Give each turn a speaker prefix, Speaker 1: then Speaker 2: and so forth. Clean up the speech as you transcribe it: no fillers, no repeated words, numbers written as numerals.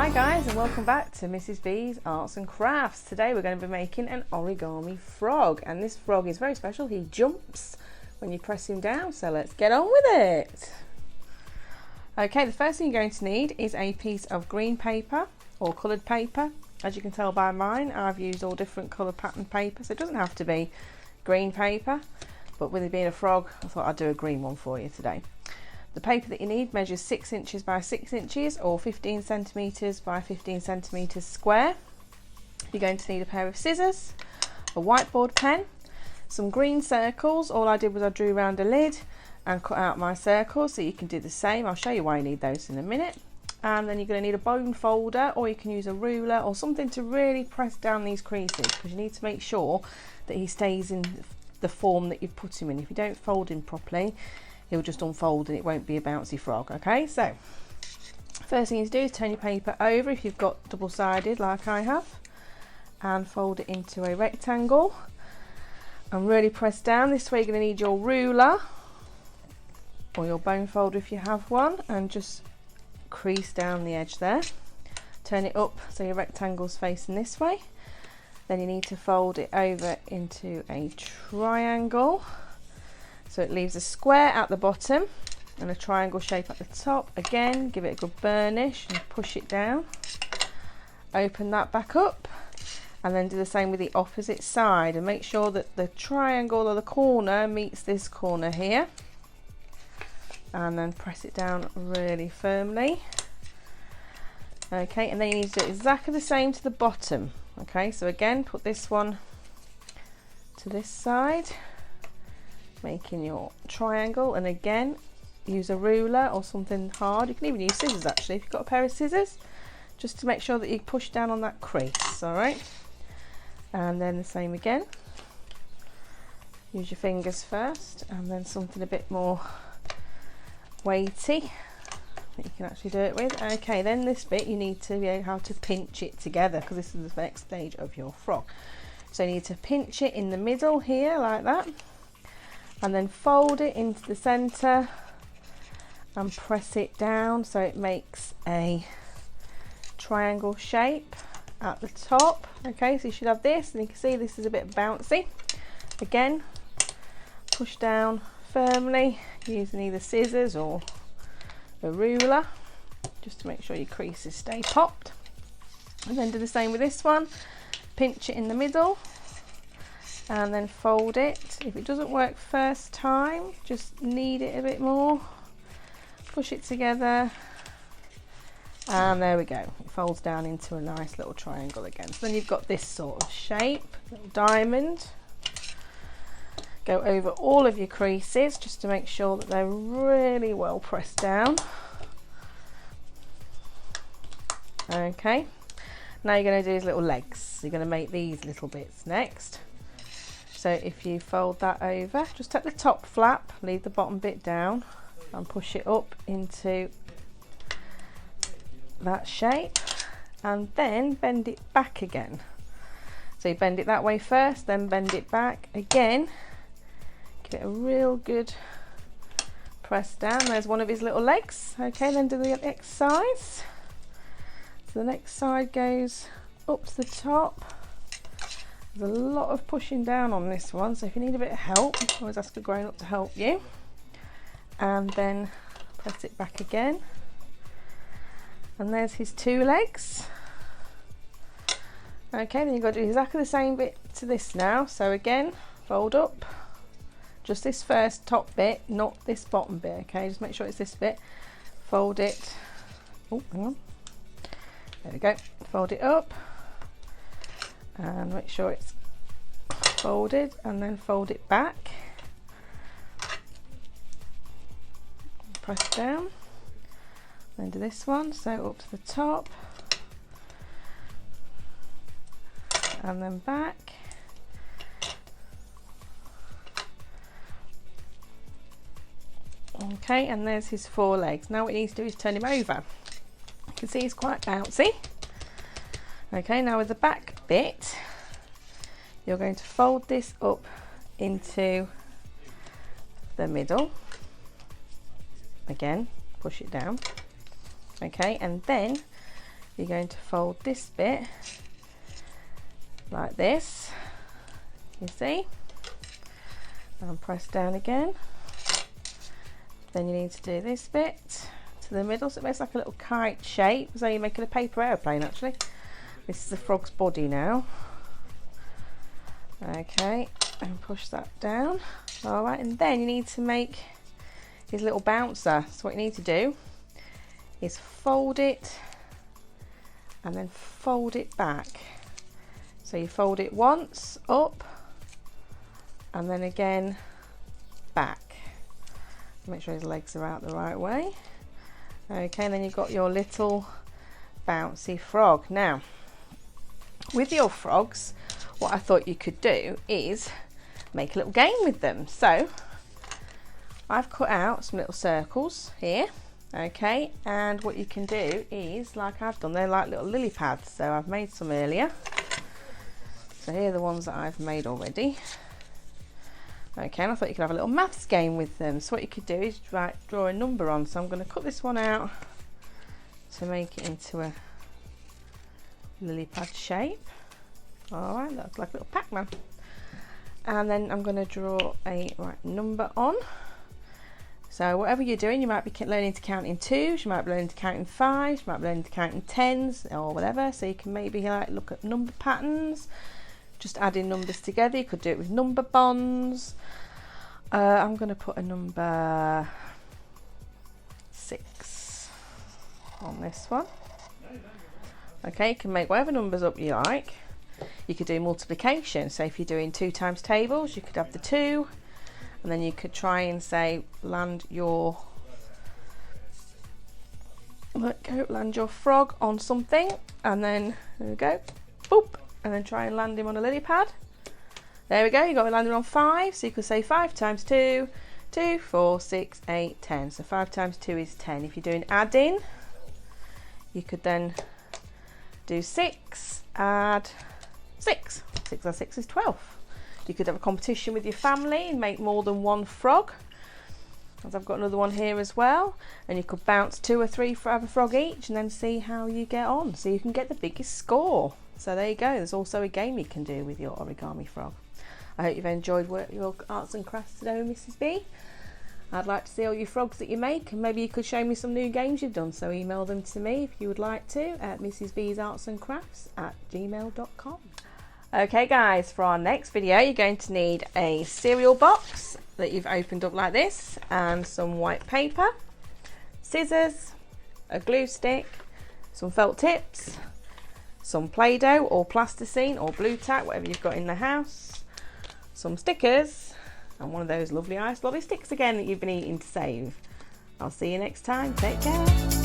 Speaker 1: Hi guys, and welcome back to Mrs. B's Arts and Crafts. Today we're going to be making an origami frog, and this frog is very special. He jumps when you press him down, so let's get on with it. Okay, the first thing you're going to need is a piece of green paper or coloured paper. As you can tell by mine, I've used all different colour pattern paper, so it doesn't have to be green paper, but with it being a frog, I thought I'd do a green one for you today. The paper that you need measures 6 inches by 6 inches or 15 centimetres by 15 centimetres square. You're going to need a pair of scissors, a whiteboard pen, some green circles. All I did was I drew around a lid and cut out my circles, so you can do the same. I'll show you why you need those in a minute. And then you're going to need a bone folder, or you can use a ruler or something to really press down these creases, because you need to make sure that he stays in the form that you've put him in. If you don't fold him properly, he'll just unfold and it won't be a bouncy frog. Okay, so first thing you do is turn your paper over if you've got double-sided like I have, and fold it into a rectangle and really press down. This way you're going to need your ruler or your bone folder if you have one, and just crease down the edge there. Turn it up so your rectangle's facing this way. Then you need to fold it over into a triangle, so it leaves a square at the bottom and a triangle shape at the top. Again, give it a good burnish and push it down. Open that back up and then do the same with the opposite side, and make sure that the triangle or the corner meets this corner here, and then press it down really firmly. Okay, and then you need to do exactly the same to the bottom. Okay, so again, put this one to this side, making your triangle, and again use a ruler or something hard. You can even use scissors actually if you've got a pair of scissors, just to make sure that you push down on that crease. All right, and then the same again. Use your fingers first, and then something a bit more weighty that you can actually do it with. Okay, then this bit you need to know how to pinch it together, because this is the next stage of your frog. So you need to pinch it in the middle here like that, and then fold it into the center and press it down so it makes a triangle shape at the top. Okay, so you should have this, and you can see this is a bit bouncy. Again, push down firmly using either scissors or a ruler, just to make sure your creases stay popped. And then do the same with this one. Pinch it in the middle and then fold it. If it doesn't work first time, just knead it a bit more, push it together, and there we go. It folds down into a nice little triangle again. So then you've got this sort of shape, little diamond. Go over all of your creases just to make sure that they're really well pressed down. Okay, now you're going to do his little legs. You're going to make these little bits next. So if you fold that over, just take the top flap, leave the bottom bit down and push it up into that shape, and then bend it back again. So you bend it that way first, then bend it back again. Give it a real good press down. There's one of his little legs. Okay, then do the next side. So the next side goes up to the top. There's a lot of pushing down on this one, so if you need a bit of help, you can always ask a grown-up to help you. And then press it back again. And there's his two legs. Okay, then you've got to do exactly the same bit to this now. So again, fold up. Just this first top bit, not this bottom bit. Okay, just make sure it's this bit. Fold it. Oh, hang on. There we go. Fold it up. And make sure it's folded, and then fold it back. Press down. Then do this one, so up to the top. And then back. Okay, and there's his four legs. Now what you need to do is turn him over. You can see he's quite bouncy. Okay, now with the back bit, you're going to fold this up into the middle. Again, push it down. Okay, and then you're going to fold this bit like this, you see, and press down again. Then you need to do this bit to the middle, so it makes like a little kite shape, as though you're making a paper aeroplane actually. This is the frog's body now. Okay, and push that down. Alright, and then you need to make his little bouncer. So what you need to do is fold it and then fold it back. So you fold it once up and then again back. Make sure his legs are out the right way. Okay, and then you've got your little bouncy frog. Now, with your frogs, what I thought you could do is make a little game with them. So I've cut out some little circles here, okay, and what you can do is, like I've done, they're like little lily pads, so I've made some earlier. So here are the ones that I've made already. Okay, and I thought you could have a little maths game with them. So what you could do is draw a number on. So I'm going to cut this one out to make it into a lily pad shape. Alright, that's like a little Pac-Man. And then I'm going to draw a number on. So whatever you're doing, you might be learning to count in twos, you might be learning to count in fives, you might be learning to count in tens or whatever. So you can maybe like look at number patterns, just adding numbers together. You could do it with number bonds. I'm going to put a number 6 on this one. Okay, you can make whatever numbers up you like. You could do multiplication. So if you're doing 2 times tables, you could have the 2, and then you could try and say land your frog on something, and then there we go, boop, and then try and land him on a lily pad. There we go, you got to land him on 5, so you could say 5 times 2, 2, 4, 6, 8, 10. So 5 times 2 is 10. If you're doing adding, you could then do 6, add 6. 6 add 6 is 12. You could have a competition with your family and make more than one frog, as I've got another one here as well, and you could bounce 2 or 3 for a frog each and then see how you get on, so you can get the biggest score. So there you go, there's also a game you can do with your origami frog. I hope you've enjoyed your arts and crafts today with Mrs. B. I'd like to see all your frogs that you make, and maybe you could show me some new games you've done, so email them to me if you would like to at mrsbsartsandcrafts@gmail.com. Okay guys, for our next video you're going to need a cereal box that you've opened up like this, and some white paper, scissors, a glue stick, some felt tips, some Play-Doh or plasticine or blue tack, whatever you've got in the house, some stickers, and one of those lovely ice lolly sticks again that you've been eating to save. I'll see you next time. Take care.